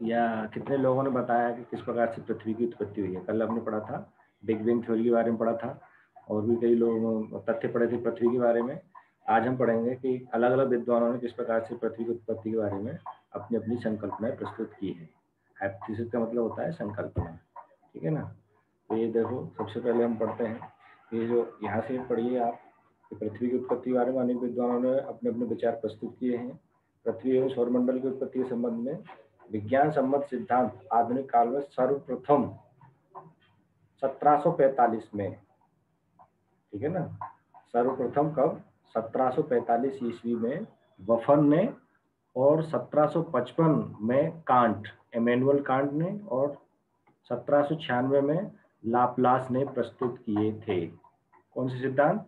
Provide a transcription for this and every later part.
या कितने लोगों ने बताया कि किस प्रकार से पृथ्वी की उत्पत्ति हुई है? कल हमने पढ़ा था, बिग बैंग थ्योरी के बारे में पढ़ा था, और भी कई लोग तथ्य पढ़े थे पृथ्वी के बारे में। आज हम पढ़ेंगे कि अलग अलग विद्वानों ने किस प्रकार से पृथ्वी की उत्पत्ति के बारे में अपनी अपनी संकल्पनाएं प्रस्तुत की है। हाइपोथेसिस का मतलब होता है संकल्पना, ठीक है ना। तो ये देखो, सबसे पहले हम पढ़ते हैं, ये जो यहाँ से पढ़िए आप, कि पृथ्वी की उत्पत्ति के बारे में अनेक विद्वानों ने अपने अपने विचार प्रस्तुत किए हैं। पृथ्वी एवं सौरमंडल की उत्पत्ति के संबंध में विज्ञान सम्मत सिद्धांत आधुनिक काल में सर्वप्रथम 1745 में, ठीक है ना, सर्वप्रथम कब? 1745 ईस्वी में वफन ने, और 1755 में कांट, एमेनुअल कांट ने, और 1796 में लाप्लास ने प्रस्तुत किए थे। कौन से सिद्धांत?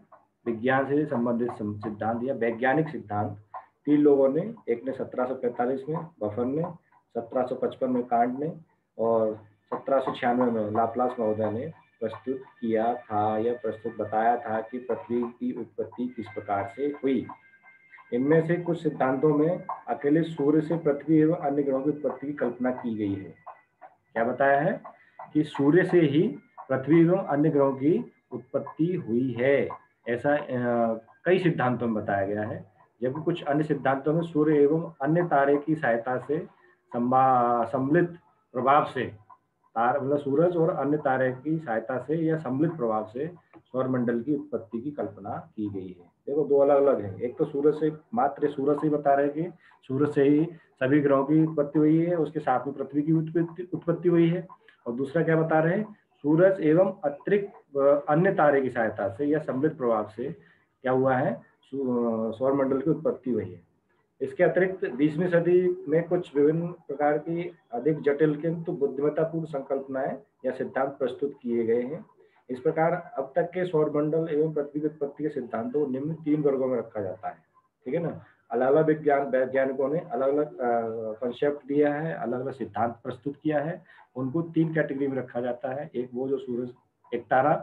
विज्ञान से संबंधित सिद्धांत या वैज्ञानिक सिद्धांत। तीन लोगों ने, एक ने 1745 में वफन ने, 1755 में कांट ने, और 1796 में लाप्लास महोदय ने प्रस्तुत किया था या प्रस्तुत बताया था कि पृथ्वी की उत्पत्ति किस प्रकार से हुई। इनमें से कुछ सिद्धांतों में अकेले सूर्य से पृथ्वी एवं अन्य ग्रहों की उत्पत्ति की कल्पना की गई है। क्या बताया है? कि सूर्य से ही पृथ्वी एवं अन्य ग्रहों की उत्पत्ति हुई है, ऐसा कई सिद्धांतों में बताया गया है। जबकि कुछ अन्य सिद्धांतों में सूर्य एवं अन्य तारे की सहायता से सम्मिलित प्रभाव से, तार मतलब सूरज और अन्य तारे की सहायता से या सम्मिलित प्रभाव से सौरमंडल की उत्पत्ति की कल्पना की गई है। देखो, दो अलग अलग है। एक तो सूरज से, मात्र सूरज से ही बता रहे हैं कि सूरज से ही सभी ग्रहों की उत्पत्ति हुई है, उसके साथ में पृथ्वी की उत्पत्ति हुई है। और दूसरा क्या बता रहे हैं? सूरज एवं अतिरिक्त अन्य तारे की सहायता से या सम्मिलित प्रभाव से क्या हुआ है? सौरमंडल की उत्पत्ति हुई है। इसके अतिरिक्त 20वीं सदी में कुछ विभिन्न प्रकार की अधिक जटिल किंतु बुद्धिमत्तापूर्ण संकल्पनाएं या सिद्धांत प्रस्तुत किए गए हैं। इस प्रकार अब तक के सौरमंडल एवं पृथ्वी की उत्पत्ति के सिद्धांतों को निम्न तीन वर्गों में रखा जाता है, ठीक है ना। अलग अलग वैज्ञानिकों ने अलग अलग कंसेप्ट दिया है, अलग अलग सिद्धांत प्रस्तुत किया है। उनको तीन कैटेगरी में रखा जाता है। एक वो जो सूरज, एक तारा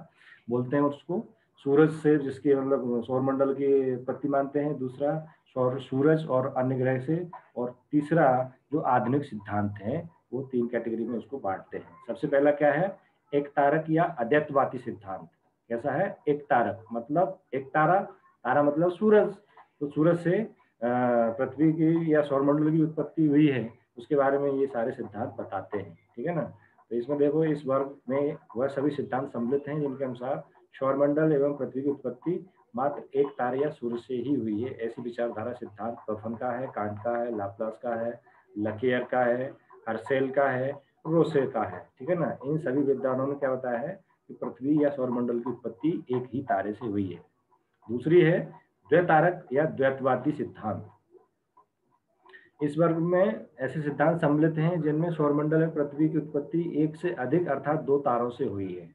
बोलते हैं उसको, सूरज से जिसके मतलब सौरमंडल की उत्पत्ति मानते हैं। दूसरा सूरज और अन्य ग्रह से। और तीसरा जो आधुनिक सिद्धांत है, वो तीन कैटेगरी में उसको बांटते हैं। सबसे पहला क्या है? एक तारक या अद्वैतवादी सिद्धांत। कैसा है? एक तारक मतलब एक तारा, तारा मतलब सूरज। तो सूरज से पृथ्वी की या सौरमंडल की उत्पत्ति हुई है, उसके बारे में ये सारे सिद्धांत बताते हैं, ठीक है ना। तो इसमें देखो, इस वर्ग में वह सभी सिद्धांत सम्मिलित हैं जिनके अनुसार सौरमंडल एवं पृथ्वी की उत्पत्ति मात्र एक तारे या सूर्य से ही हुई है। ऐसी विचारधारा सिद्धांत बफन का है, कांट का है, लाप्लास का है, लकेयर का है, हर्शेल का है, रोसे का है, ठीक है ना। इन सभी विद्वानों ने क्या बताया है कि पृथ्वी या सौरमंडल की उत्पत्ति एक ही तारे से हुई है। दूसरी है द्वैतारक या द्वैतवादी सिद्धांत। इस वर्ग में ऐसे सिद्धांत सम्मिलित हैं जिनमें सौरमंडल में पृथ्वी की उत्पत्ति एक से अधिक अर्थात दो तारों से हुई है,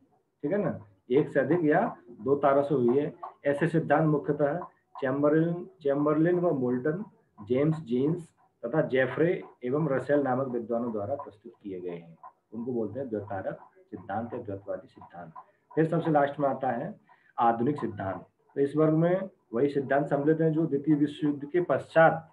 ठीक है ना। एक से अधिक या दो तारों से हुई है। ऐसे सिद्धांत मुख्यतः चैम्बरलिन व मोल्टन, जेम्स जीन्स तथा जेफरे एवं रसेल नामक विद्वानों द्वारा प्रस्तुत किए गए हैं। उनको बोलते हैं द्वैतारक सिद्धांत या द्वैतवादी सिद्धांत। फिर सबसे लास्ट में आता है आधुनिक सिद्धांत। तो इस वर्ग में वही सिद्धांत सम्मिलित हैं जो द्वितीय विश्व युद्ध के पश्चात,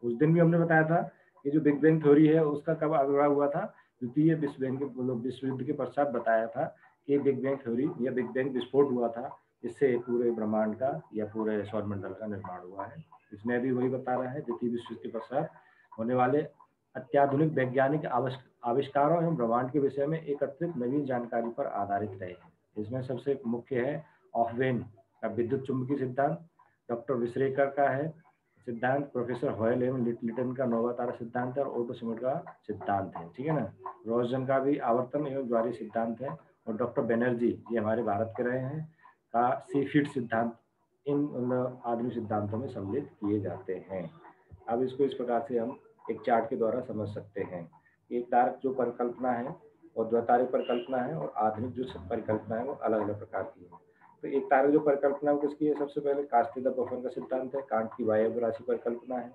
उस दिन भी हमने बताया था कि जो बिग बैंग थ्योरी है उसका कब आविर्भाव हुआ था? द्वितीय विश्व युद्ध के पश्चात बताया था कि बिग बैंग थ्योरी या बिग बैंग विस्फोट हुआ था, इससे पूरे ब्रह्मांड का या पूरे सौरमंडल का निर्माण हुआ है। इसमें भी वही बता रहा है, द्वितीय विश्व युद्ध के पश्चात होने वाले अत्याधुनिक वैज्ञानिक आविष्कारों एवं ब्रह्मांड के विषय में एकत्रित नवीन जानकारी पर आधारित रहे हैं। इसमें सबसे मुख्य है ऑफवेन का विद्युत चुंबकीय सिद्धांत, डॉक्टर विश्रेकर का है सिद्धांत, प्रोफेसर हॉयल एवं लिटन का नोवा तारा सिद्धांत है, और ओटो श्मिट का सिद्धांत है, ठीक है ना। रोजन का भी आवर्तन एवं ज्वारीय सिद्धांत है, और डॉक्टर बनर्जी जी हमारे भारत के रहे हैं का सीफिट सिद्धांत इन आधुनिक सिद्धांतों में सम्मिलित किए जाते हैं। अब इसको इस प्रकार से हम एक चार्ट के द्वारा समझ सकते हैं। एक तारक जो परिकल्पना है और द्वैतारिक परिकल्पना है, और आधुनिक जो परिकल्पना है वो अलग अलग प्रकार की है। तो एक तारक जो परिकल्पना किसकी है? सबसे पहले कास्टिदा बफन का सिद्धांत है, कांट की वायव्य राशि परिकल्पना है,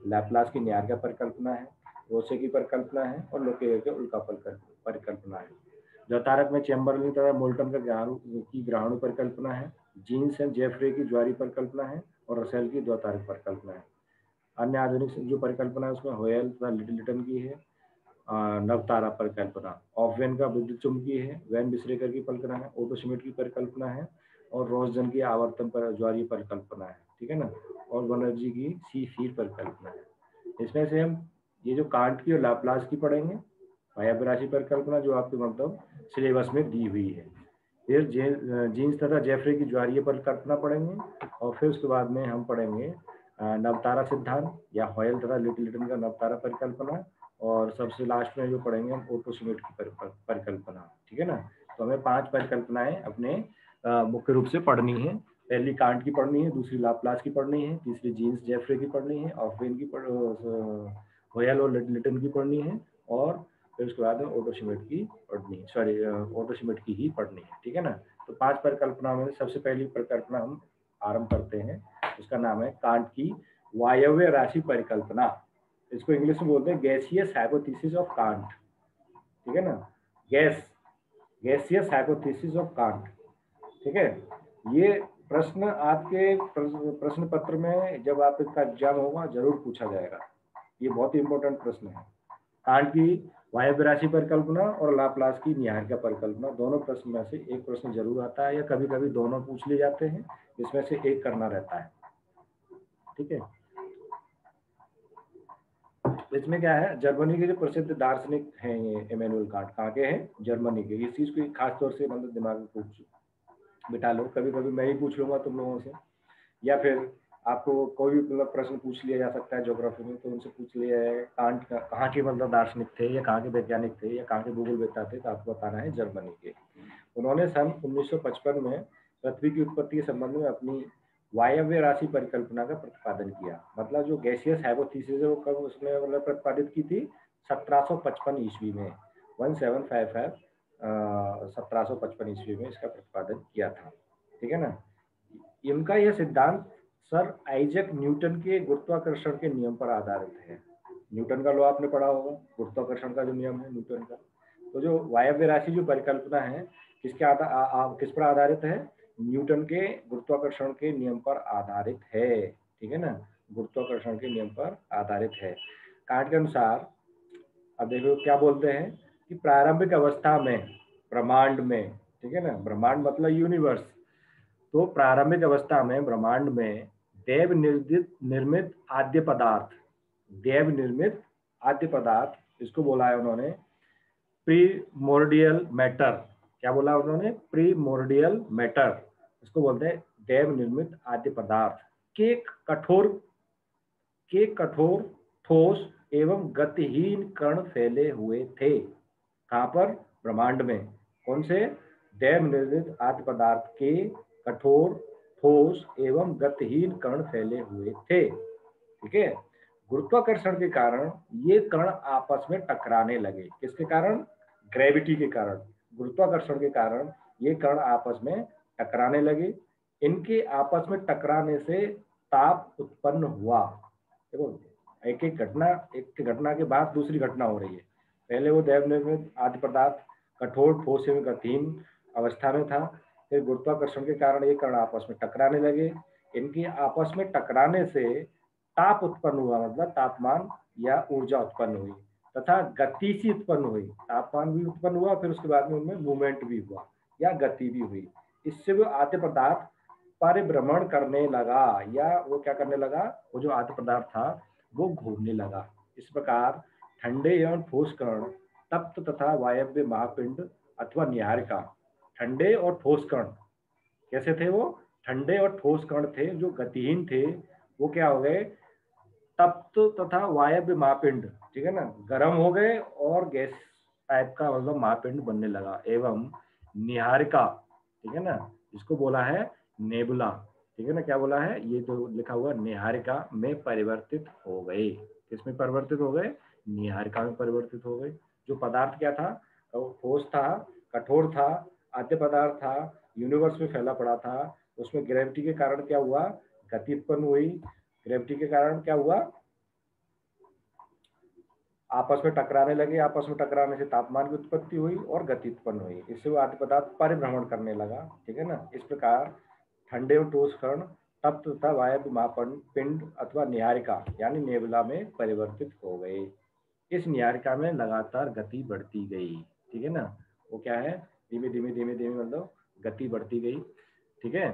लैपलास की न्यारगा परिकल्पना है, रोसे की परिकल्पना है, और लोकेयर के उल्का परिकल्पना है। द्वैतारक में चैम्बरलिन तथा मोल्टन की ग्रहाणु परिकल्पना है, जीन्स एंड जेफरे की ज्वारीय परिकल्पना है, और रसेल की द्वैतारिक परिकल्पना है। अन्य आधुनिक जो परिकल्पना है उसमें होयल तथा लिटन की है। नवतारा परिकल्पना। ऑफवेन का विद्युत चुंबकीय है, वैन बिश्रेकर की परिकल्पना है, ओटो श्मिट की परिकल्पना है, और रोसजन की आवर्तन पर ज्वारीय परिकल्पना है, ठीक है ना, और बनर्जी की सी फीर परिकल्पना है। इसमें से हम ये जो कांट की और लाप्लास की पढ़ेंगे, वायव्य राशि परिकल्पना, जो आपके मतलब सिलेबस में दी हुई है। फिर जीन्स तथा जेफरे की ज्वारीय परिकल्पना पढ़ेंगे, और फिर उसके बाद में हम पढ़ेंगे नवतारा सिद्धांत या हॉयल तथा लिटिल का नवतारा परिकल्पना, और सबसे लास्ट में जो पढ़ेंगे हम ओटो श्मिट की परिकल्पना, ठीक है ना। तो हमें 5 परिकल्पनाएं अपने मुख्य रूप से पढ़नी है। पहली कांट की पढ़नी है, दूसरी लाप्लास की पढ़नी है, तीसरी जीन्स जेफरे की पढ़नी है, ऑफवेन की हॉयल और लिटन की पढ़नी है, और फिर उसके बाद में ओटो श्मिट की पढ़नी है, सॉरी ओटो श्मिट की ही पढ़नी है, ठीक है ना। तो 5 परिकल्पना में सबसे पहली परिकल्पना हम आरंभ करते हैं, उसका नाम है कांट की वायव्य राशि परिकल्पना। इसको इंग्लिश में बोलते हैं गैसियस हाइपोथेसिस ऑफ कांट, ठीक है ना, गैसियस हाइपोथेसिस ऑफ कांट, ठीक है। ये प्रश्न आपके प्रश्न पत्र में जब आप इसका एग्जाम होगा जरूर पूछा जाएगा, ये बहुत ही इंपॉर्टेंट प्रश्न है। कांट की वायव्य राशि परिकल्पना और लाप्लास की न्यायिका परिकल्पना, दोनों प्रश्न में से एक प्रश्न जरूर आता है, या कभी कभी दोनों पूछ लिए जाते हैं, इसमें से एक करना रहता है, ठीक है। इसमें क्या है, जर्मनी के जो प्रसिद्ध दार्शनिक हैं ये इमैनुअल कांट, कहाँ के हैं, जर्मनी के। इस चीज को खास तौर से मतलब दिमाग में बिठा लो, कभी कभी मैं ही पूछ लूंगा तुम लोगों से, या फिर आपको कोई भी मतलब प्रश्न पूछ लिया जा सकता है ज्योग्राफी में, तो उनसे पूछ लिया है कांट कहाँ के मतलब दार्शनिक थे, या कहाँ के वैज्ञानिक थे, या कहाँ के भूगोलवेत्ता थे, तो आपको बताना है जर्मनी के। उन्होंने सन 1955 में पृथ्वी की उत्पत्ति के संबंध में अपनी वायव्य राशि परिकल्पना का प्रतिपादन किया। मतलब जो गैसियस हाइपोथेसिस है वो कब उसने मतलब प्रतिपादित की थी, 1755 ईस्वी में, 1755 1755 ईस्वी में इसका प्रतिपादन किया था, ठीक है ना। इनका यह सिद्धांत सर आइजैक न्यूटन के गुरुत्वाकर्षण के नियम पर आधारित है। न्यूटन का लॉ आपने पढ़ा होगा, गुरुत्वाकर्षण का जो नियम है न्यूटन का। तो जो वायव्य राशि जो परिकल्पना है किस पर आधारित है, न्यूटन के गुरुत्वाकर्षण के नियम पर आधारित है, ठीक है ना, गुरुत्वाकर्षण के नियम पर आधारित है। कांट के अनुसार अब देखो क्या बोलते हैं कि प्रारंभिक अवस्था में ब्रह्मांड में, ठीक है ना, ब्रह्मांड मतलब यूनिवर्स, तो प्रारंभिक अवस्था में ब्रह्मांड में देव निर्मित आद्य पदार्थ, देव निर्मित आद्य पदार्थ, इसको बोला है उन्होंने प्रीमोर्डियल मैटर। क्या बोला उन्होंने, प्रीमोर्डियल मैटर, इसको बोलते हैं देव निर्मित आद्य पदार्थ के कठोर ठोस एवं गतिहीन कण फैले हुए थे। कहां पर, ब्रह्मांड में। कौन से, देव निर्मित आद्य पदार्थ के कठोर ठोस एवं गतिहीन कण फैले हुए थे, ठीक है। गुरुत्वाकर्षण के कारण ये कण आपस में टकराने लगे। किसके कारण, ग्रेविटी के कारण, गुरुत्वाकर्षण के कारण ये कण आपस में टकराने लगे। इनके आपस में टकराने से ताप उत्पन्न हुआ। देखो एक घटना के बाद दूसरी घटना हो रही है। पहले वो देव निर्मित आद्य पदार्थ कठोर ठोस एवं गतिहीन अवस्था में था, फिर गुरुत्वाकर्षण के कारण ये कण आपस में टकराने लगे। इनके आपस में टकराने से ताप उत्पन्न हुआ, मतलब तापमान या ऊर्जा उत्पन्न हुई, तथा गति सी उत्पन्न हुई। तापमान भी उत्पन्न हुआ, फिर उसके बाद में उनमें मूवमेंट भी हुआ या गति भी हुई। इससे वो आद्य पदार्थ परिभ्रमण करने लगा, या वो क्या करने लगा, वो जो आद्य पदार्थ था वो घूमने लगा। इस प्रकार ठंडे एवं ठोस कण, तप्त तथा वायव्य महापिंड अथवा न्याहारिका, ठंडे और ठोस कण कैसे थे, वो ठंडे और ठोस कण थे जो गतिहीन थे, वो क्या हो गए, तप्त तथा वायव्य महापिंड, ठीक है ना, गर्म हो गए और गैस टाइप का मतलब महापिंड बनने लगा। एवं निहारिका, ठीक है ना, इसको बोला है नेबुला, ठीक है ना, क्या बोला है, ये जो लिखा हुआ निहारिका में परिवर्तित हो गए। किसमें परिवर्तित हो गए, निहारिका में परिवर्तित हो गए। जो पदार्थ क्या था, ठोस था, कठोर था, आद्य पदार्थ था, यूनिवर्स में फैला पड़ा था, उसमें ग्रेविटी के कारण क्या हुआ, गति उत्पन्न हुई। ग्रेविटी के कारण क्या हुआ, आपस में टकराने लगे, आपस में टकराने से तापमान की उत्पत्ति हुई और गति उत्पन्न हुई। इससे वो आद्य पदार्थ परिभ्रमण करने लगा, ठीक है ना। इस प्रकार ठंडे और ठोस कण तप्त तथा वायव्य महापिंड अथवा निहारिका यानी नेबुला में परिवर्तित हो गए। इस नीहारिका में लगातार गति बढ़ती गई। ठीक है ना, वो क्या है, धीमे धीमे धीमे धीमे मतलब गति बढ़ती गई। ठीक है,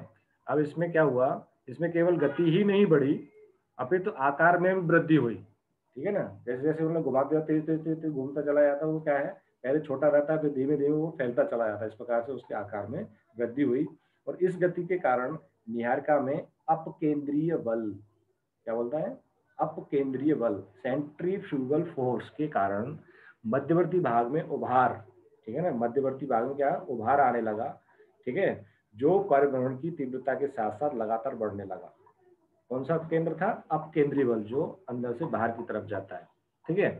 अब इसमें क्या हुआ, इसमें केवल गति ही नहीं बढ़ी, अपितु तो आकार में भी वृद्धि हुई। ठीक है ना, जैसे जैसे उन्हें घुमाते तेज तेज तेज तेज घूमता चला जाता, वो क्या है, पहले छोटा रहता है, फिर धीमे धीमे वो फैलता चला जाता है। इस प्रकार से उसके आकार में वृद्धि हुई, और इस गति के कारण नीहारिका में अपकेंद्रीय बल, क्या बोलता है, अपकेंद्रीय बल, सेंट्रीफ्यूगल फोर्स के कारण मध्यवर्ती भाग में उभार, ठीक है ना, मध्यवर्ती भाग में क्या, उभार आने लगा। ठीक है, जो परिभ्रमण की तीव्रता के साथ साथ लगातार बढ़ने लगा। कौन सा केंद्र था, अपकेंद्रीय बल, जो अंदर से बाहर की तरफ जाता है। ठीक है,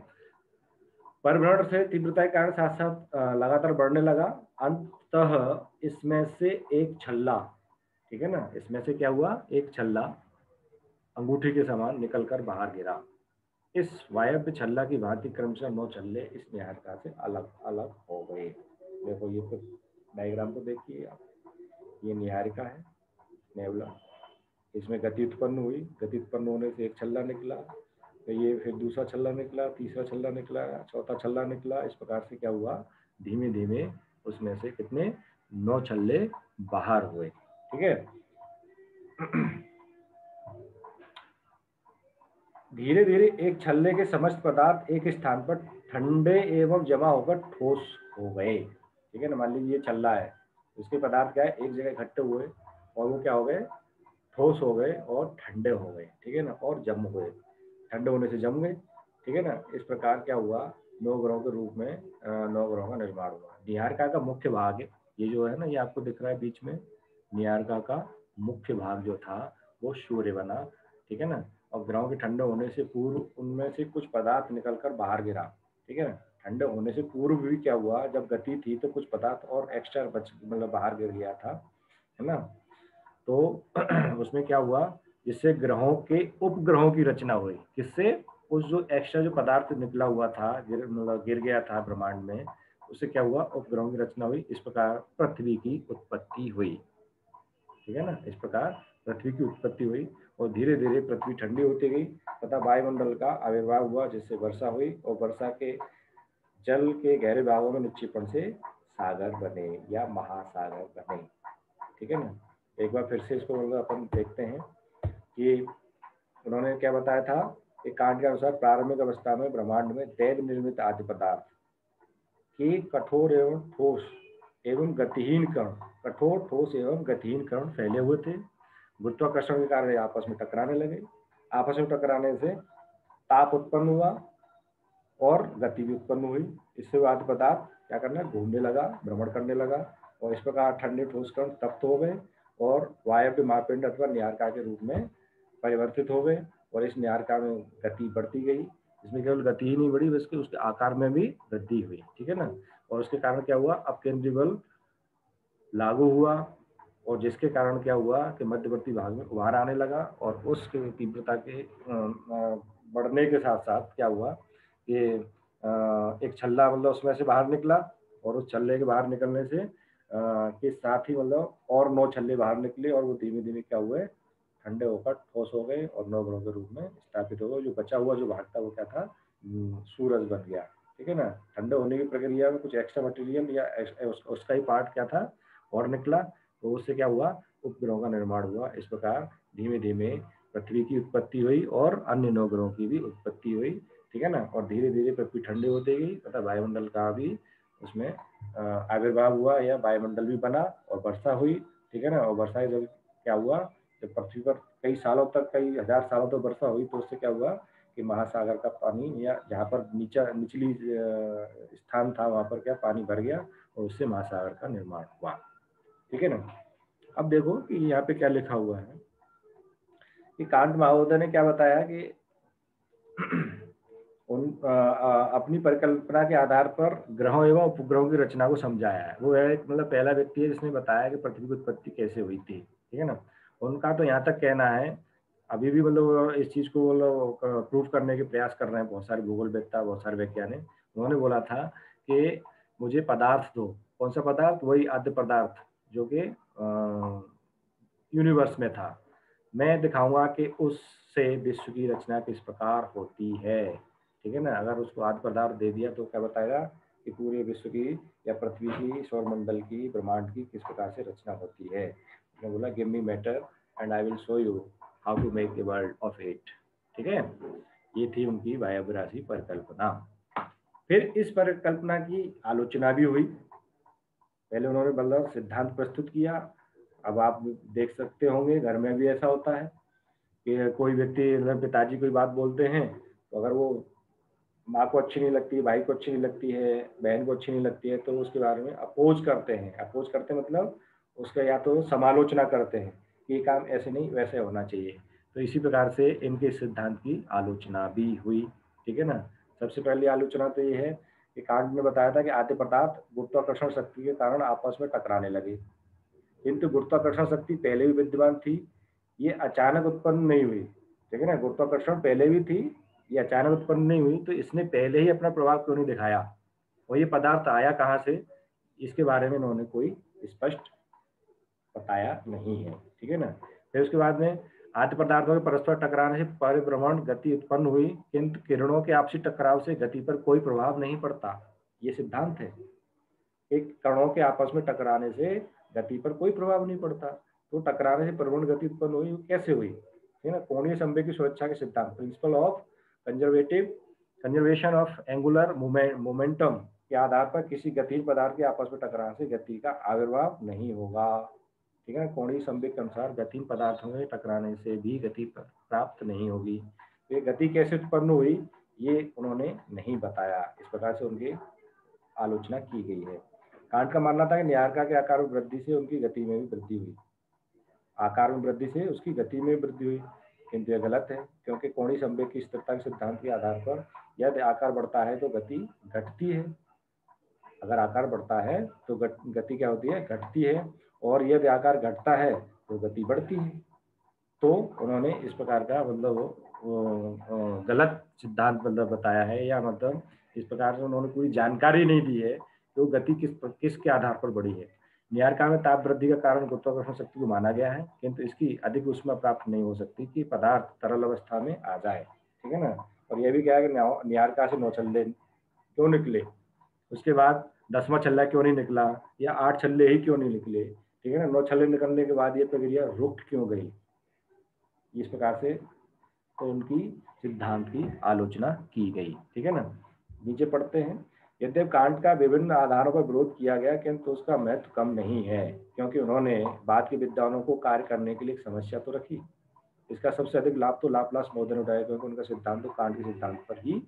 परिभ्रमण से तीव्रता के कारण साथ साथ लगातार बढ़ने लगा। अंततः इसमें से एक छल्ला, ठीक है ना, इसमें से क्या हुआ, एक छल्ला अंगूठी के समान निकलकर बाहर गिरा। इस वायव्य छल्ला की भांति क्रमशः 9 छल्ले इस नीहारिका से अलग अलग हो गए। देखो ये तो डायग्राम को देखिए आप, ये नीहारिका है, नेबुला, इसमें गति उत्पन्न हुई, गति उत्पन्न होने से एक छल्ला निकला, तो ये फिर दूसरा छल्ला निकला, तीसरा छल्ला निकला, चौथा छल्ला निकला। इस प्रकार से क्या हुआ, धीमे धीमे उसमें से कितने, 9 छल्ले बाहर हुए। ठीक है, धीरे धीरे एक छल्ले के समस्त पदार्थ एक स्थान पर ठंडे एवं जमा होकर ठोस हो गए। ठीक है ना, मान लीजिए ये छल्ला है, उसके पदार्थ क्या है, एक जगह इकट्ठे हुए और वो क्या हो गए, ठोस हो गए और ठंडे हो गए। ठीक है ना, और जम गए, ठंडे होने से जम गए। ठीक है ना, इस प्रकार क्या हुआ, 9 ग्रहों के रूप में 9 ग्रहों का निर्माण हुआ। नीहारिका का मुख्य भाग है, ये जो है ना, ये आपको दिख रहा है बीच में, नीहारिका का मुख्य भाग जो था वो सूर्य बना। ठीक है ना, और ग्रहों के ठंडे होने से पूर्व उनमें से कुछ पदार्थ निकलकर बाहर गिरा। ठीक है ना, ठंडे होने से पूर्व भी क्या हुआ, जब गति थी तो कुछ पदार्थ और एक्स्ट्रा बच, मतलब बाहर गिर गया था, है ना। तो उसमें क्या हुआ, जिससे ग्रहों के उपग्रहों की रचना हुई। किससे, उस जो एक्स्ट्रा जो पदार्थ निकला हुआ था, मतलब गिर गया था ब्रह्मांड में, उससे क्या हुआ, उपग्रहों की रचना हुई। इस प्रकार पृथ्वी की उत्पत्ति हुई। ठीक है ना, इस प्रकार पृथ्वी की उत्पत्ति हुई, और धीरे धीरे पृथ्वी ठंडी होती गई तथा वायुमंडल का आविर्भाव हुआ, जिससे वर्षा हुई, और वर्षा के जल के गहरे भागों में निक्षेपण से सागर बने या महासागर बने। ठीक है ना, एक बार फिर से इसको मतलब अपन देखते हैं कि उन्होंने क्या बताया था कि कांट के अनुसार प्रारंभिक अवस्था में ब्रह्मांड में दैव निर्मित आदि पदार्थ के कठोर एवं ठोस एवं गतिहीन कण, कठोर ठोस एवं गतिहीन कण फैले हुए थे। गुरुत्वाकर्षण के कारण आपस में टकराने लगे, आपस में टकराने से ताप उत्पन्न हुआ और गति भी उत्पन्न हुई। इससे आदि पदार्थ क्या करना, घूमने लगा, भ्रमण करने लगा, और इस प्रकार ठंडे ठोस कण तप्त हो गए और वायव्य महापिंड अथवा नीहारिका के रूप में परिवर्तित हो गए, और इस नीहारिका में गति बढ़ती गई। इसमें केवल गति ही नहीं बढ़ी, बल्कि उसके आकार में भी वृद्धि हुई। ठीक है ना, और उसके कारण क्या हुआ, अपकेंद्रीय बल लागू हुआ, और जिसके कारण क्या हुआ कि मध्यवर्ती भाग में उभार आने लगा, और उसके तीव्रता के बढ़ने के साथ साथ क्या हुआ कि एक छल्ला मतलब उसमें से बाहर निकला, और उस छल्ले के बाहर निकलने से के साथ ही मतलब और 9 छल्ले बाहर निकले, और वो धीमे धीमे क्या हुए, ठंडे होकर ठोस हो गए और 9 ग्रहों के रूप में स्थापित हो गए। जो बचा हुआ जो भाग था वो क्या था, सूरज बन गया। ठीक है ना, ठंडे होने की प्रक्रिया में कुछ एक्स्ट्रा मटेरियल या उसका ही पार्ट क्या था और निकला, तो उससे क्या हुआ, उपग्रहों का निर्माण हुआ। इस प्रकार धीमे धीमे पृथ्वी की उत्पत्ति हुई और अन्य 9 ग्रहों की भी उत्पत्ति हुई। ठीक है ना, और धीरे धीरे पृथ्वी ठंडी होती गई तथा वायुमंडल का भी उसमें आविर्भाव हुआ, या वायुमंडल भी बना और वर्षा हुई। ठीक है ना, और वर्षा जब क्या हुआ, जब पृथ्वी पर कई सालों तक, कई हजार सालों तक वर्षा हुई, तो उससे क्या हुआ कि महासागर का पानी, या जहाँ पर निचली स्थान था वहां पर क्या पानी भर गया, और उससे महासागर का निर्माण हुआ। ठीक है ना, अब देखो कि यहाँ पे क्या लिखा हुआ है कि कांट महोदय ने क्या बताया कि अपनी परिकल्पना के आधार पर ग्रहों एवं उपग्रहों की रचना को समझाया है। वो है मतलब पहला व्यक्ति है जिसने बताया कि पृथ्वी की उत्पत्ति कैसे हुई थी। ठीक है ना, उनका तो यहाँ तक कहना है, अभी भी मतलब इस चीज को मतलब प्रूव करने के प्रयास कर रहे हैं बहुत सारे भूगोलवेत्ता, बहुत सारे वैज्ञानिक। उन्होंने बोला था कि मुझे पदार्थ दो, कौन सा पदार्थ, वही आद्य पदार्थ जो कि यूनिवर्स में था, मैं दिखाऊंगा कि उससे विश्व की रचना किस प्रकार होती है। ठीक है ना। अगर उसको आद्य पदार्थ दे दिया तो क्या बताएगा कि पूरे विश्व की या पृथ्वी की, सौरमंडल की, ब्रह्मांड की किस प्रकार से रचना होती है। उसने बोला give me matter and I will show you how to make the world of it. ठीक है, ये थी उनकी वायब्रासी परिकल्पना। फिर इस परिकल्पना की आलोचना भी हुई। पहले उन्होंने मतलब सिद्धांत प्रस्तुत किया। अब आप देख सकते होंगे घर में भी ऐसा होता है कि कोई व्यक्ति मतलब पिताजी कोई बात बोलते हैं, तो अगर वो माँ को अच्छी नहीं लगती, भाई को अच्छी नहीं लगती है, बहन को अच्छी नहीं लगती है, तो उसके बारे में अपोज करते हैं। अपोज करते मतलब उसका या तो समालोचना करते हैं कि ये काम ऐसे नहीं वैसे होना चाहिए। तो इसी प्रकार से इनके सिद्धांत की आलोचना भी हुई। ठीक है ना। सबसे पहली आलोचना तो ये है कि कांट ने बताया था कि आद्य पदार्थ गुरुत्वाकर्षण शक्ति के कारण आपस में टकराने लगे, किंतु गुरुत्वाकर्षण शक्ति पहले भी विद्यमान थी, ये अचानक उत्पन्न नहीं हुई। ठीक है ना, गुरुत्वाकर्षण पहले भी थी, ये अचानक उत्पन्न नहीं हुई, तो इसने पहले ही अपना प्रभाव क्यों नहीं दिखाया, और ये पदार्थ आया कहाँ से, इसके बारे में इन्होंने कोई स्पष्ट बताया नहीं है। ठीक है ना। फिर उसके बाद में आद्य पदार्थों के परस्पर टकराने से परिभ्रमण गति उत्पन्न हुई, किंतु किरणों के आपसी टकराव से गति पर कोई प्रभाव नहीं पड़ता। ये सिद्धांत है, एक कणों के आपस में टकराने से गति पर कोई प्रभाव नहीं पड़ता। तो टकराने से परिभ्रमण गति उत्पन्न हुई, कैसे हुई, है ना। कोणीय संवेग की सुरक्षा के सिद्धांत, principle of conservation of angular momentum के आधार पर किसी गतिज पदार्थ के आपस में टकराने से गति का आविर्भाव नहीं होगा। ठीक है, कोणीय संवेग के अनुसार गतिज पदार्थों के टकराने से भी गति प्राप्त नहीं होगी। तो ये गति कैसे उत्पन्न हुई ये उन्होंने नहीं बताया। इस प्रकार से उनकी आलोचना की गई है। कांट का मानना था कि न्यायिका के आकार में वृद्धि से उनकी गति में भी वृद्धि हुई, आकार में वृद्धि से उसकी गति में वृद्धि हुई, किंतु यह गलत है, क्योंकि कोणीय संवेग की स्थिरता के सिद्धांत के आधार पर यदि आकार बढ़ता है तो गति घटती है। अगर आकार बढ़ता है तो गति क्या होती है, घटती है, और यदि आकार घटता है तो गति बढ़ती है। तो उन्होंने इस प्रकार का मतलब गलत सिद्धांत मतलब बताया है, या मतलब इस प्रकार से उन्होंने पूरी जानकारी नहीं दी है कि वो गति किसके आधार पर बढ़ी है। न्यायिका में ताप वृद्धि का कारण गुरुत्वाकर्षण शक्ति को माना गया है, किंतु इसकी अधिक ऊष्मा प्राप्त नहीं हो सकती कि पदार्थ तरल अवस्था में आ जाए। ठीक है ना। और यह भी क्या है कि न्यायिका से 9 छल्ले क्यों निकले, उसके बाद 10वां छल्ला क्यों नहीं निकला, या 8 छल्ले ही क्यों नहीं निकले। ठीक है ना। 9 छल्ले निकलने के बाद ये प्रक्रिया रुक क्यों गई। इस प्रकार से तो उनकी सिद्धांत की आलोचना की गई। ठीक है ना। नीचे पढ़ते हैं, यद्यपि कांट का विभिन्न आधारों पर विरोध किया गया, किंतु उसका महत्व कम नहीं है, क्योंकि उन्होंने बाद के विद्वानों को कार्य करने के लिए एक समस्या तो रखी। इसका सबसे अधिक लाभ तो लाप्लास महोदय ने उठाया, क्योंकि उनका सिद्धांत तो कांट के सिद्धांत पर ही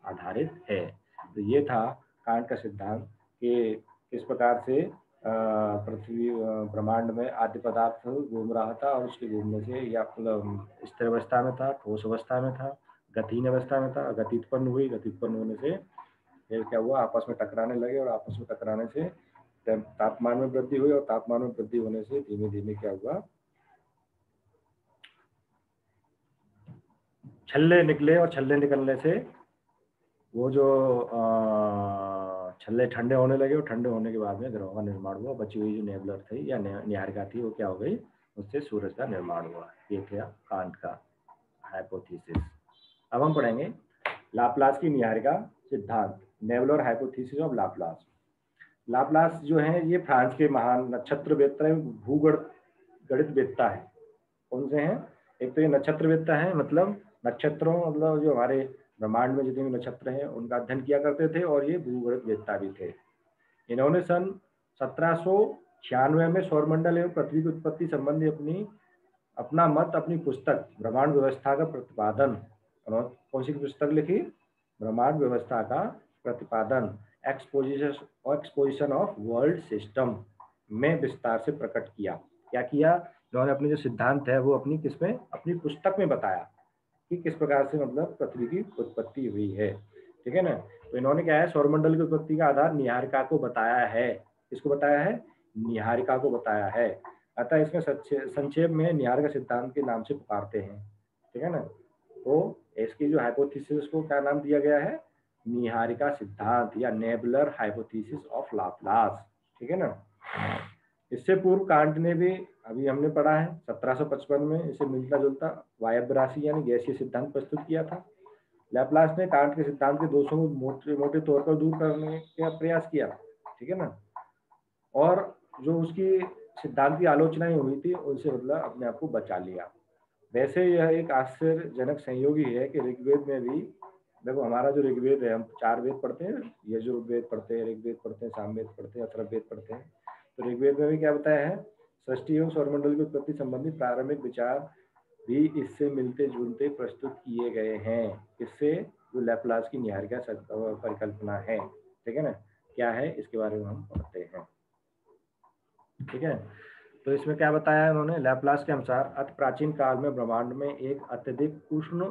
आधारित है। तो ये था कांट का सिद्धांत कि किस प्रकार से पृथ्वी ब्रह्मांड में आद्य पदार्थ घूम रहा था, और उसके घूमने से या स्थिर अवस्था में था, ठोस अवस्था में था, गतिहीन अवस्था में था, गति उत्पन्न हुई, गति उत्पन्न होने से फिर क्या हुआ, आपस में टकराने लगे, और आपस में टकराने से तापमान में वृद्धि हुई, और तापमान में वृद्धि होने से धीमे धीमे क्या हुआ, छल्ले निकले, और छल्ले निकलने से वो जो छल्ले ठंडे होने लगे, और ठंडे होने के बाद में ग्रहों का निर्माण हुआ। बची हुई जो नेबुलर थी या न्यायिका थी वो क्या हो गई, उससे सूरज का निर्माण हुआ। ये था कांट का हाइपोथेसिस। अब हम पढ़ेंगे लाप्लास की न्यायिका सिद्धांत, nebular hypothesis of Laplace. Laplace जो है ये फ्रांस के महान नक्षत्रवेत्ता गणितवेत्ता है। कौन से हैं, एक तो ये नक्षत्रवेत्ता है, मतलब नक्षत्रों मतलब जो हमारे ब्रह्मांड में जितने भी नक्षत्र हैं उनका अध्ययन किया करते थे, और ये भूगणितवेत्ता भी थे। इन्होंने सन 1796 में सौरमंडल एवं पृथ्वी की उत्पत्ति संबंधी अपना मत अपनी पुस्तक ब्रह्मांड व्यवस्था का प्रतिपादन, कौन सी पुस्तक लिखी, ब्रह्मांड व्यवस्था का प्रतिपादन, एक्सपोजिशन ऑफ वर्ल्ड सिस्टम में विस्तार से प्रकट किया। क्या किया, इन्होंने अपने जो सिद्धांत है वो अपनी किसमें, अपनी पुस्तक में बताया कि किस प्रकार से मतलब पृथ्वी की उत्पत्ति हुई है। ठीक है ना। तो इन्होंने क्या है, सौरमंडल की उत्पत्ति का आधार नीहारिका को बताया है। किसको बताया है, नीहारिका को बताया है। अतः इसमें संक्षेप में नीहारिका सिद्धांत के नाम से पुकारते हैं। ठीक है ना। तो इसकी जो हाइपोथेसिस को क्या नाम दिया गया है, नीहारिका सिद्धांत या नेबुलर हाइपोथेसिस ऑफ लाप्लास। ठीक है ना। इससे पूर्व कांट ने भी, अभी हमने पढ़ा है 1755 में इसे मिलता जुलता वायब्रासी यानी गैसीय सिद्धांत प्रस्तुत किया था। लैप्लास ने कांट के सिद्धांत के दोषों को मोटे मोटे तौर पर दूर करने का प्रयास किया, ठीक है ना, और जो उसकी सिद्धांत की आलोचनाएं हुई थी उनसे मतलब अपने आप को बचा लिया। वैसे यह एक आश्चर्यजनक संयोग ही है कि ऋग्वेद में भी, देखो हमारा जो ऋग्वेद है, हम 4 वेद पढ़ते हैं, यजुर्वेद पढ़ते हैं, ऋग्वेद पढ़ते हैं, सामवेद पढ़ते हैं, अथर्ववेद पढ़ते हैं। तो ऋग्वेद में भी क्या बताया है, सृष्टि एवं सौरमंडल की उत्पत्ति संबंधी प्रारंभिक विचार भी इससे मिलते जुलते प्रस्तुत किए गए हैं। इससे जो लैप्लास की निहारिका परिकल्पना है, ठीक है ना, क्या है इसके बारे में हम पढ़ते हैं, ठीक है। तो इसमें क्या बताया है उन्होंने, लैप्लास के अनुसार अति प्राचीन काल में ब्रह्मांड में एक अत्यधिक उष्ण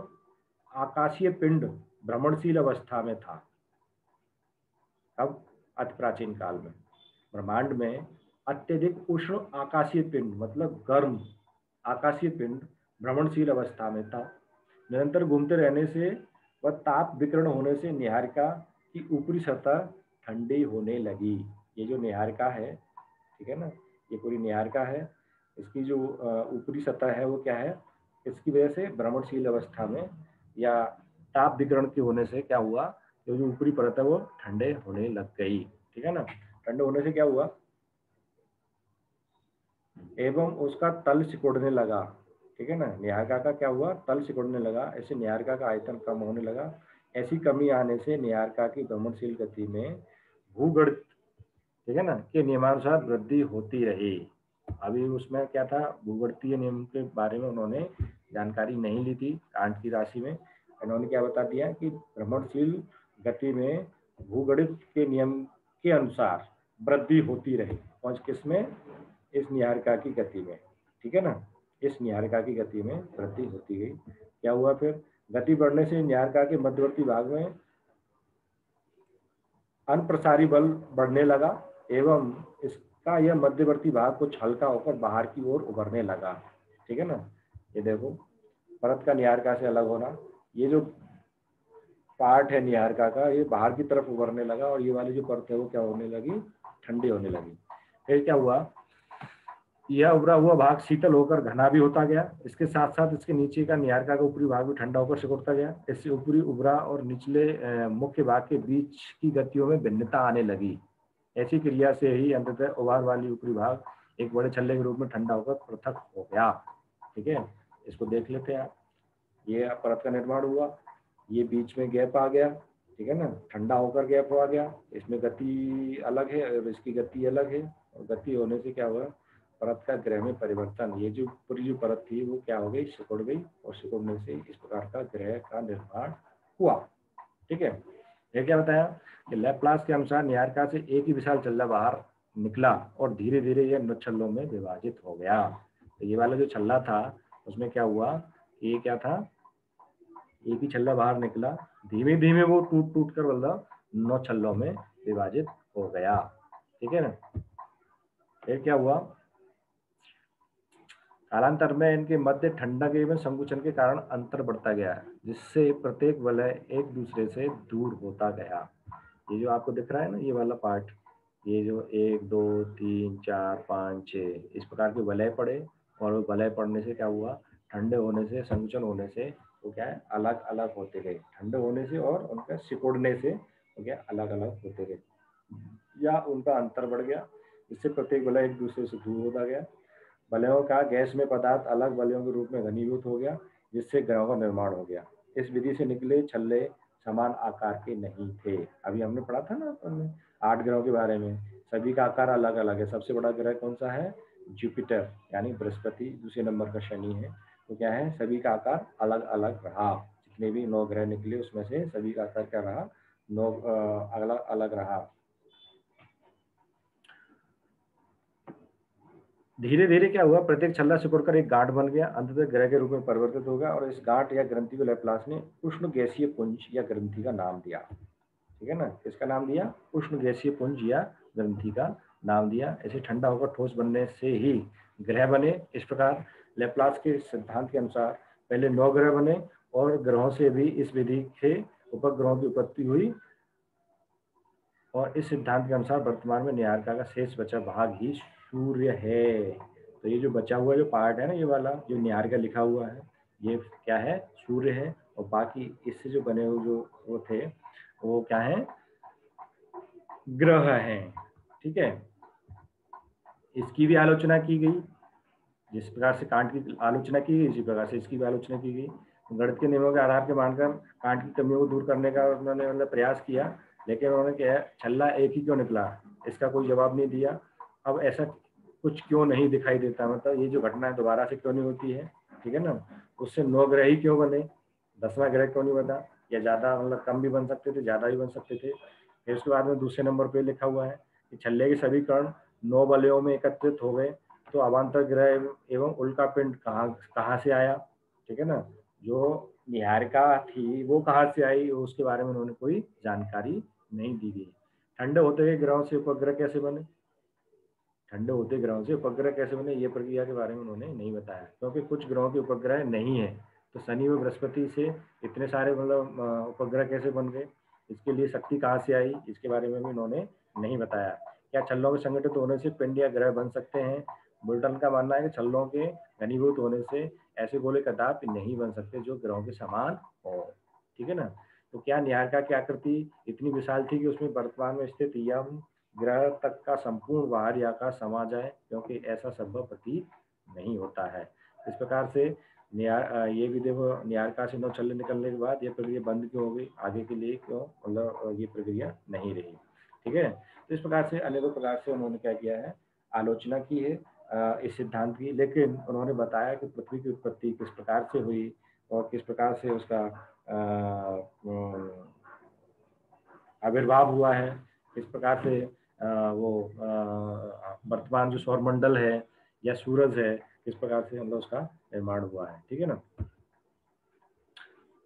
आकाशीय पिंड भ्रमणशील अवस्था में था। अब अति प्राचीन काल में ब्रह्मांड में अत्यधिक उष्ण आकाशीय पिंड मतलब गर्म आकाशीय पिंड भ्रमणशील अवस्था में था। निरंतर घूमते रहने से व ताप विकिरण होने से निहारिका की ऊपरी सतह ठंडी होने लगी। ये जो निहारिका है, ठीक है ना, ये पूरी निहारिका है, इसकी जो ऊपरी सतह है वो क्या है, इसकी वजह से भ्रमणशील अवस्था में या ताप विकिरण के होने से क्या हुआ, जो ऊपरी परत है वो ठंडे होने लग गई, ठीक है ना। ठंडे होने से क्या हुआ, एवं उसका तल सिकुड़ने लगा, ठीक है ना। निहारिका का क्या हुआ, तल सिकुड़ने लगा। ऐसे निहारिका का आयतन कम होने लगा। ऐसी कमी आने से निहारिका की भ्रमणशील गति में भूगणित, ठीक है ना, के नियमानुसार वृद्धि होती रही। अभी उसमें क्या था, भूगणितीय नियम के बारे में उन्होंने जानकारी नहीं ली थी कांट की राशि में। इन्होंने क्या बता दिया कि भ्रमणशील गति में भूगणित के नियम के अनुसार वृद्धि होती रही। कौन किसमें, इस निहारिका की गति में, ठीक है ना, इस निहारिका की गति में वृद्धि होती गई। क्या हुआ फिर, गति बढ़ने से निहारिका के मध्यवर्ती भाग में अनप्रसारी बल बढ़ने लगा एवं इसका यह मध्यवर्ती भाग कुछ हल्का होकर बाहर की ओर उभरने लगा, ठीक है ना। ये देखो परत का निहारिका से अलग होना, ये जो पार्ट है निहारिका का ये बाहर की तरफ उभरने लगा और ये वाली जो परत है वो क्या होने लगी, ठंडी होने लगी। फिर क्या हुआ, यह उभरा हुआ भाग शीतल होकर घना भी होता गया। इसके साथ साथ इसके नीचे का निहारिका का ऊपरी भाग भी ठंडा होकर सिकुड़ता गया। इससे ऊपरी उभरा और निचले मुख्य भाग के बीच की गतियों में भिन्नता आने लगी। ऐसी क्रिया से ही अंततः उभार वाली ऊपरी भाग एक बड़े छल्ले के रूप में ठंडा होकर पृथक हो गया, ठीक है। इसको देख लेते हैं आप, ये परत का निर्माण हुआ, ये बीच में गैप आ गया, ठीक है ना, ठंडा होकर गैप आ गया, इसमें गति अलग है और इसकी गति अलग है, और गति होने से क्या हुआ, परत का ग्रह में परिवर्तन, ये जो पूरी जो परत थी वो क्या हो गई, सिकुड़ गई, और सिकुड़ने से इस प्रकार का ग्रह का निर्माण हुआ, ठीक है। ये क्या बताया कि लैप्लास के अनुसार निहारिका से एक ही विशाल छल्ला बाहर निकला और धीरे धीरे यह 9 छल्लों में विभाजित हो गया। तो ये वाला जो छल्ला था उसमें क्या हुआ, ये क्या था, एक ही छल्ला बाहर निकला, धीमे धीमे वो टूट टूट कर मतलब 9 छल्लों में विभाजित हो गया, ठीक है ना। फिर क्या हुआ, कालांतर में इनके मध्य ठंडक एवं संकुचन के कारण अंतर बढ़ता गया, जिससे प्रत्येक वलय एक दूसरे से दूर होता गया। ये जो आपको दिख रहा है ना, ये वाला पार्ट, ये जो 1 2 3 4 5 6 इस प्रकार के वलय पड़े, और वलय पड़ने से क्या हुआ, ठंडे होने से, संकुचन होने से वो क्या है, अलग अलग होते गए, ठंडे होने से और उनका सिकुड़ने से वो क्या अलग अलग होते गए, या उनका अंतर बढ़ गया, इससे प्रत्येक वलय एक दूसरे से दूर होता गया। वलयों का गैस में पदार्थ अलग वलयों के रूप में घनीभूत हो गया, जिससे ग्रहों का निर्माण हो गया। इस विधि से निकले छल्ले समान आकार के नहीं थे। अभी हमने पढ़ा था ना हमने 8 ग्रहों के बारे में, सभी का आकार अलग अलग है। सबसे बड़ा ग्रह कौन सा है, जुपिटर यानी बृहस्पति, दूसरे नंबर का शनि है। तो क्या है, सभी का आकार अलग अलग रहा, जितने भी 9 ग्रह निकले उसमें से सभी का आकार क्या रहा, 9 अलग अलग रहा। धीरे धीरे क्या हुआ, प्रत्येक छल्ला सिकुड़कर एक गांठ बन गया, अंततः ग्रह के रूप में परिवर्तित हो गया, और इस गांठ या ग्रंथि को लैप्लास ने उष्ण गैसीय पुंज या ग्रंथि का नाम दिया, ठीक है ना। किसका नाम दिया, उष्ण गैसीय पुंज या ग्रंथि का नाम दिया। ऐसे ठंडा होकर ठोस बनने से ही ग्रह बने। इस प्रकार लैप्लास के सिद्धांत के अनुसार पहले 9 ग्रह बने, और ग्रहों से भी इस विधि के उपग्रहों की उत्पत्ति हुई, और इस सिद्धांत के अनुसार वर्तमान में निहारिका का शेष बचा भाग ही सूर्य है। तो ये जो बचा हुआ जो पार्ट है ना, ये वाला जो निहारिका लिखा हुआ है, ये क्या है, सूर्य है, और बाकी इससे जो बने हुए जो वो थे वो क्या है, ग्रह हैं। ठीक है, इसकी भी आलोचना की गई, जिस प्रकार से कांट की आलोचना की गई इसी प्रकार से इसकी भी आलोचना की गई। गणित के नियमों के आधार के मानकर कांट की कमियों को दूर करने का उन्होंने मतलब प्रयास किया, लेकिन उन्होंने क्या है, छल्ला एक ही क्यों निकला, इसका कोई जवाब नहीं दिया। अब ऐसा कुछ क्यों नहीं दिखाई देता, मतलब ये जो घटना है दोबारा से क्यों नहीं होती है, ठीक है ना। उससे 9 ग्रह ही क्यों बने, 10वां ग्रह क्यों नहीं बना, या ज्यादा मतलब कम भी बन सकते थे, ज्यादा भी बन सकते थे। फिर उसके बाद में दूसरे नंबर पे लिखा हुआ है कि छल्ले के सभी कण 9 वलयों में एकत्रित हो गए, तो अवान्तर ग्रह एवं उल्का पिंड कहाँ से आया, ठीक है ना। जो निहारिका थी वो कहाँ से आई, उसके बारे में उन्होंने कोई जानकारी नहीं दी गई। ठंडे होते हुए ग्रहों से उपग्रह कैसे बने, ठंडे होते ग्रहों से उपग्रह कैसे बने, ये प्रक्रिया के बारे में उन्होंने नहीं बताया, क्योंकि कुछ ग्रहों के उपग्रह नहीं है। तो शनि व बृहस्पति से इतने सारे मतलब उपग्रह कैसे बन गए, इसके लिए शक्ति कहाँ से आई, इसके बारे में भी उन्होंने नहीं बताया। क्या छल्लों के संगठित होने से पिंड या ग्रह बन सकते हैं, बुल्टन का मानना है कि छल्लों के घनीभूत होने से ऐसे गोले कदाप नहीं बन सकते जो ग्रहों के समान हो, ठीक है ना। तो क्या निहारिका की आकृति इतनी विशाल थी कि उसमें वर्तमान में स्थित यम ग्रह तक का संपूर्ण बाहरी आकाश समा जाए, क्योंकि ऐसा संभव प्रतीत नहीं होता है। इस प्रकार से ये भी देखो, निहारिका से 9 छल्ले निकलने के बाद ये प्रक्रिया बंद क्यों हो गई, आगे के लिए क्यों मतलब ये प्रक्रिया नहीं रही, ठीक है। तो इस प्रकार से अनेकों प्रकार से उन्होंने क्या किया है, आलोचना की है इस सिद्धांत की, लेकिन उन्होंने बताया कि पृथ्वी की उत्पत्ति किस प्रकार से हुई और किस प्रकार से उसका आविर्भाव हुआ है, किस प्रकार से वो वर्तमान जो सौरमंडल है या सूरज है, किस प्रकार से मतलब उसका निर्माण हुआ है, ठीक है ना।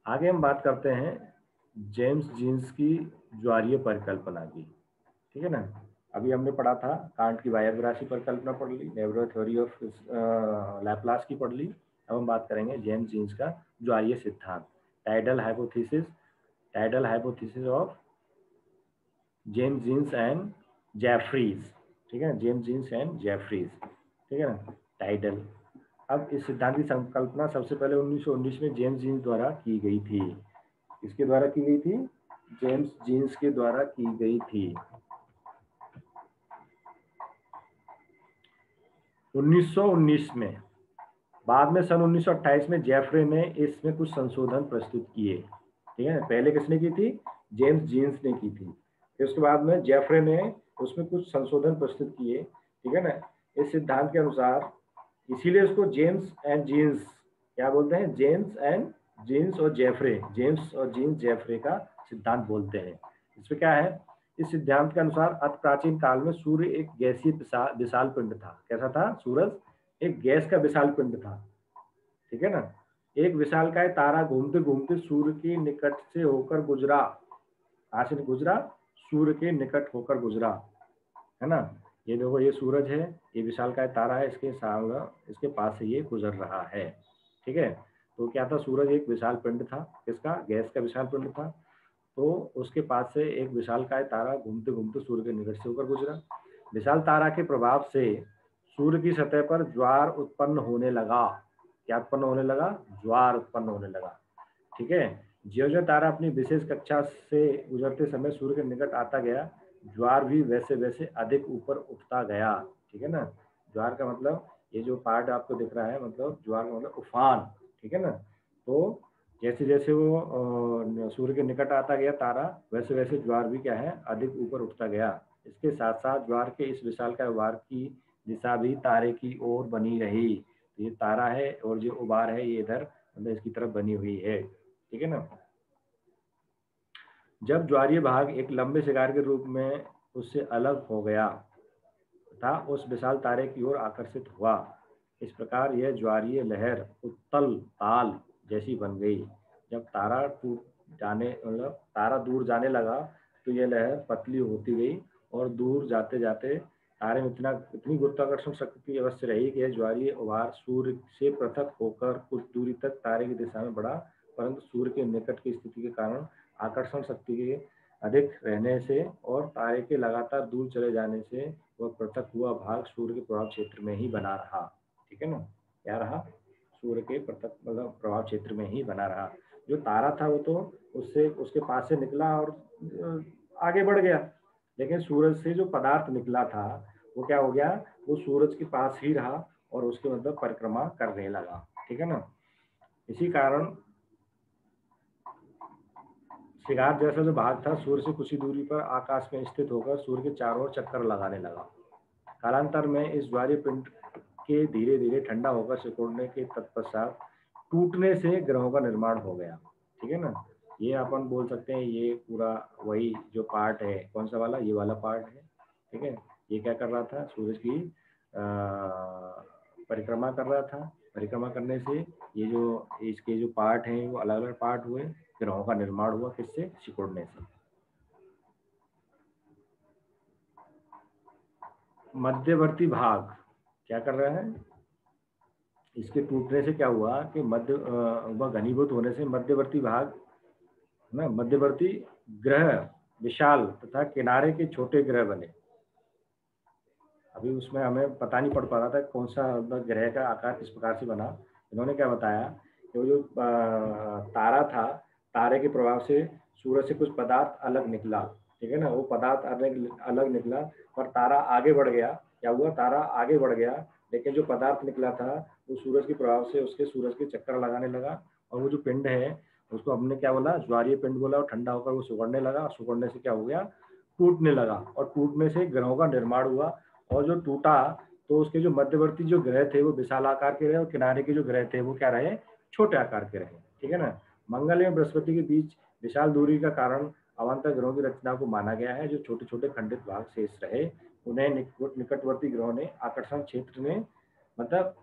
आगे हम बात करते हैं जेम्स जीन्स की ज्वारीय परिकल्पना की, ठीक है ना। अभी हमने पढ़ा था कांट की बायोग्राफी परिकल्पना पढ़ ली, नेबुलर थ्योरी ऑफ लैप्लास की पढ़ ली। अब हम बात करेंगे जेम्स जीन्स का ज्वारीय सिद्धांत, tidal hypothesis, tidal hypothesis of James Jeans and Jeffreys, ठीक है, जेम्स जीन्स एंड जेफरीज, ठीक है ना, टाइडल। अब इस सिद्धांत की संकल्पना सबसे पहले 1919 में जेम्स जीन्स द्वारा की गई थी। किसके द्वारा की गई थी, जेम्स जीन्स के द्वारा की गई थी 1919 में। बाद में सन 1928 में जेफरे ने इसमें कुछ संशोधन प्रस्तुत किए, ठीक है। पहले किसने की थी, जेम्स जीन्स ने की थी, फिर उसके बाद में जेफरे ने उसमें कुछ संशोधन प्रस्तुत किए, ठीक है ना। इस सिद्धांत के अनुसार, इसीलिए उसको जेम्स एंड जीन्स क्या बोलते हैं, जेम्स एंड जीन्स और जेफरे, जेम्स और जीन्स जेफरे का सिद्धांत बोलते हैं। इसमें क्या है, इस सिद्धांत के अनुसार अति प्राचीन काल में सूर्य एक गैसीय विशाल पिंड था। कैसा था, सूरज एक गैस का विशाल पिंड था, ठीक है ना। एक विशालकाय तारा घूमते घूमते सूर्य के निकट से होकर गुजरा, कहां से गुजरा, सूर्य के निकट होकर गुजरा, है ना। ये देखो ये सूरज है, ये विशालकाय तारा है, इसके सामने इसके पास से ये गुजर रहा है, ठीक है। तो क्या था, सूरज एक विशाल पिंड था, किसका, गैस का विशाल पिंड था। तो उसके पास से एक विशालकाय तारा घूमते घूमते सूर्य के निकट से होकर गुजरा। विशाल तारा के प्रभाव से सूर्य की सतह पर ज्वार उत्पन्न होने लगा। क्या उत्पन्न होने लगा, ज्वार उत्पन्न होने लगा, ठीक है। ज्यो ज्यो तारा अपनी विशेष कक्षा से गुजरते समय सूर्य के निकट आता गया, ज्वार भी वैसे वैसे अधिक ऊपर उठता गया, ठीक है ना। ज्वार का मतलब ये जो पार्ट आपको दिख रहा है, मतलब ज्वार का मतलब उफान, ठीक है ना। तो जैसे जैसे वो सूर्य के निकट आता गया तारा, वैसे वैसे ज्वार भी क्या है, अधिक ऊपर उठता गया। इसके साथ साथ ज्वार के इस विशालकाय उभार की दिशा भी तारे की ओर बनी रही। ये तारा है और जो उभार है ये इधर मतलब इसकी तरफ बनी हुई है, ठीक है ना। जब ज्वारीय भाग एक लंबे शिकार के रूप में उससे अलग हो गया तथा उस विशाल तारे की ओर आकर्षित हुआ, इस प्रकार यह ज्वारीय लहर उत्तल ताल जैसी बन गई। जब तारा टूट जाने मतलब तारा दूर जाने लगा, तो यह लहर पतली होती गई और दूर जाते जाते तारे में इतनी गुरुत्वाकर्षण शक्ति अवश्य रही कि यह ज्वारीय उभार सूर्य से पृथक होकर कुछ दूरी तक तारे की दिशा में बढ़ा, परंतु सूर्य के निकट की स्थिति के कारण आकर्षण शक्ति के अधिक रहने से और तारे के लगातार दूर चले जाने से वह पृथक हुआ भाग सूर्य के प्रभाव क्षेत्र में ही बना रहा, ठीक है ना। क्या रहा, सूर्य के पृथक मतलब प्रभाव क्षेत्र में ही बना रहा। जो तारा था वो तो उससे उसके पास से निकला और आगे बढ़ गया, लेकिन सूरज से जो पदार्थ निकला था वो क्या हो गया, वो सूरज के पास ही रहा और उसके मतलब परिक्रमा करने लगा। ठीक है ना। इसी कारण सिगार जैसा जो भाग था सूर्य से कुछ ही दूरी पर आकाश में स्थित होकर सूर्य के चारों ओर चक्कर लगाने लगा। कालांतर में इस ज्वारीय पिंड के धीरे धीरे ठंडा होकर सिकुड़ने के तत्पश्चात टूटने से ग्रहों का निर्माण हो गया। ठीक है ना। ये अपन बोल सकते हैं ये पूरा वही जो पार्ट है, कौन सा वाला, ये वाला पार्ट है। ठीक है। ये क्या कर रहा था, सूरज की परिक्रमा कर रहा था। परिक्रमा करने से ये जो इसके जो पार्ट हैं वो अलग अलग पार्ट हुए, ग्रहों का निर्माण हुआ, किससे, सिकुड़ने से। मध्यवर्ती भाग क्या कर रहा है, इसके टूटने से क्या हुआ कि वह घनीभूत होने से मध्यवर्ती भाग ना, मध्यवर्ती ग्रह विशाल तथा किनारे के छोटे ग्रह बने। अभी उसमें हमें पता नहीं पड़ पा रहा था कौन सा ग्रह का आकार किस प्रकार से बना। इन्होंने क्या बताया कि वो जो तारा था, तारे के प्रभाव से सूरज से कुछ पदार्थ अलग निकला। ठीक है ना। वो पदार्थ अलग अलग निकला पर तारा आगे बढ़ गया। क्या हुआ, तारा आगे बढ़ गया, लेकिन जो पदार्थ निकला था वो सूरज के प्रभाव से उसके सूरज के चक्कर लगाने लगा। और वो जो पिंड है उसको हमने क्या बोला, ज्वारीय पिंड बोला, और ठंडा होकर वो सुगड़ने लगा। सुगड़ने से क्या हो गया, टूटने लगा, और टूटने से ग्रहों का निर्माण हुआ। और जो टूटा तो उसके जो मध्यवर्ती जो ग्रह थे वो विशाल आकार के रहे, और किनारे के जो ग्रह थे वो क्या रहे, छोटे आकार के रहे। ठीक है ना। मंगल एवं बृहस्पति के बीच विशाल दूरी का कारण अवान्तर ग्रहों की रचना को माना गया है। जो छोटे छोटे खंडित भाग शेष रहे उन्हें निकटवर्ती ग्रहों ने आकर्षण क्षेत्र में, मतलब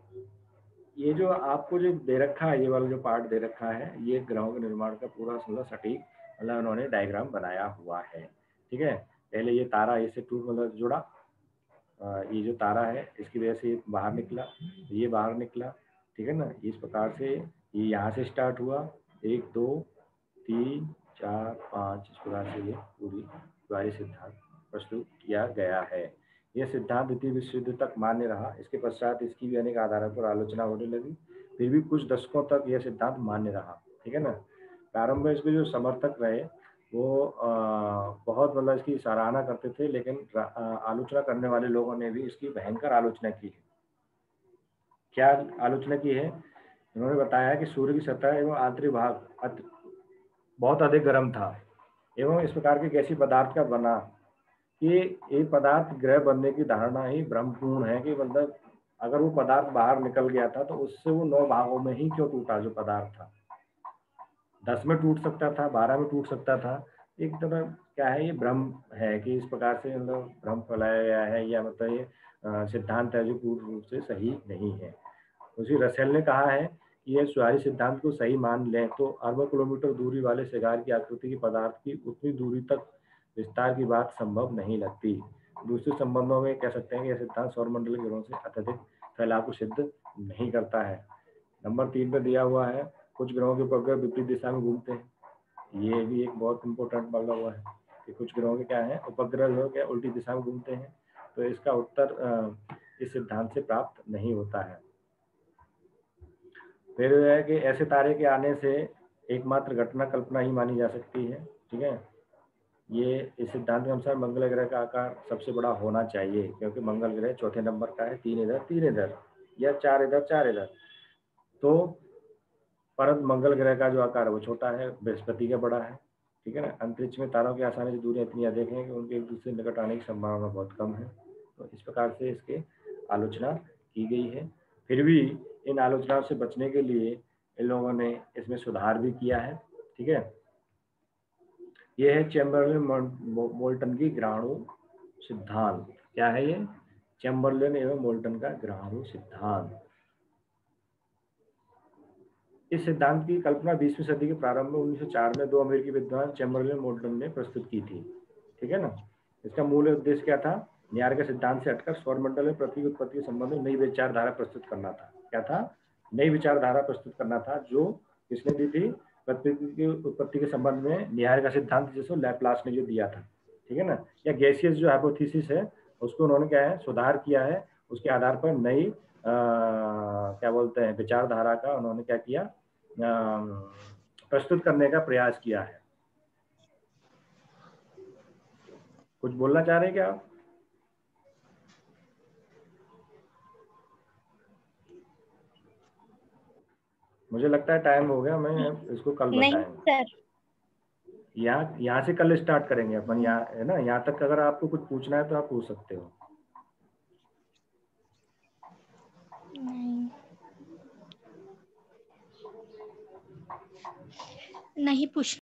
ये जो आपको जो दे रखा है, ये वाला जो पार्ट दे रखा है, ये ग्रहों के निर्माण का पूरा मतलब सटीक मतलब उन्होंने डायग्राम बनाया हुआ है। ठीक है। पहले ये तारा ऐसे टूट मतलब जुड़ा, ये जो तारा है इसकी वजह से ये बाहर निकला, ये बाहर निकला। ठीक है ना। इस प्रकार से ये यहाँ से स्टार्ट हुआ, 1 2 3 4 5, इस प्रकार से ये पूरी ज्वारीय सिद्धांत प्रस्तुत किया गया है। यह सिद्धांत द्वितीय विश्व युद्ध तक मान्य रहा। इसके पश्चात इसकी भी अनेक आधारों पर आलोचना होने लगी, फिर भी कुछ दशकों तक यह सिद्धांत मान्य रहा। ठीक है ना। प्रारंभ में इसके जो समर्थक रहे वो बहुत मतलब इसकी सराहना करते थे, लेकिन आलोचना करने वाले लोगों ने भी इसकी भयंकर आलोचना की है। क्या आलोचना की है, उन्होंने बताया कि सूर्य की सतह एवं आंतरिक भाग बहुत अधिक गर्म था एवं इस प्रकार के गैसीय पदार्थ का बना कि एक पदार्थ ग्रह बनने की धारणा ही भ्रमपूर्ण है। कि मतलब अगर वो पदार्थ बाहर निकल गया था तो उससे वो 9 भागों में ही क्यों टूटा, जो पदार्थ था 10 में टूट सकता था, 12 में टूट सकता था। एक तरह क्या है, ये भ्रम है कि इस प्रकार से मतलब भ्रम फैलाया गया है, या मतलब ये सिद्धांत है जो पूर्ण रूप से सही नहीं है। उसी रसेल ने कहा है कि यह ज्वारीय सिद्धांत को सही मान लें तो अरबों किलोमीटर दूरी वाले सिगार की आकृति के पदार्थ की उतनी दूरी तक विस्तार की बात संभव नहीं लगती। दूसरे संबंधों में कह सकते हैं कि यह सिद्धांत सौरमंडल के ग्रहों से अत्यधिक फैलाव को सिद्ध नहीं करता है। नंबर 3 पे दिया हुआ है, कुछ ग्रहों के उपग्रह विपरीत दिशा में घूमते हैं। ये भी एक बहुत इंपॉर्टेंट माना हुआ है कि कुछ ग्रहों के क्या है, उपग्रह जो क्या उल्टी दिशा में घूमते हैं। तो इसका उत्तर इस सिद्धांत से प्राप्त नहीं होता है। फिर है कि ऐसे तारे के आने से एकमात्र घटना कल्पना ही मानी जा सकती है। ठीक है। ये इस सिद्धांत के अनुसार मंगल ग्रह का आकार सबसे बड़ा होना चाहिए, क्योंकि मंगल ग्रह चौथे नंबर का है, 3 इधर या 4 इधर। तो परंतु मंगल ग्रह का जो आकार है वो छोटा है, बृहस्पति का बड़ा है। ठीक है ना। अंतरिक्ष में तारों की आसानी से दूरियां इतनी अधिक हैं कि उनके एक दूसरे निकट आने की संभावना बहुत कम है। तो इस प्रकार से इसके आलोचना की गई है। फिर भी इन आलोचनाओं से बचने के लिए इन लोगों ने इसमें सुधार भी किया है। ठीक है। ये है चैम्बरलेन मोल्टन की ग्रहाणु सिद्धांत। क्या है ये, चैम्बरलेन एवं मोल्टन का ग्रहाणु सिद्धांत। इस सिद्धांत की कल्पना 20वीं सदी के प्रारंभ में 1904 में 2 अमेरिकी विद्वान चैम्बरलेन मोल्टन ने प्रस्तुत की थी। ठीक है ना। इसका मूल उद्देश्य क्या था, न्याय के सिद्धांत से हटकर सौरमंडल में पृथ्वी की उत्पत्ति के संबंध में नई विचारधारा प्रस्तुत करना था। क्या था, नई विचारधारा प्रस्तुत करना था, जो किसने दी थी, पृथ्वी की उत्पत्ति के संबंध में न्याय का सिद्धांत जिसको लैप्लास ने जो दिया था। ठीक है ना। या गैसियस जो हाइपोथेसिस है उसको उन्होंने क्या है, सुधार किया है। उसके आधार पर नई क्या बोलते हैं विचारधारा का उन्होंने क्या किया, प्रस्तुत करने का प्रयास किया है। कुछ बोलना चाह रहे हैं क्या आप? मुझे लगता है टाइम हो गया, मैं इसको कल नहीं बताएंगे। सर। यहाँ से कल स्टार्ट करेंगे अपन, यहाँ है ना, यहाँ तक अगर आपको कुछ पूछना है तो आप पूछ सकते हो। नहीं पूछ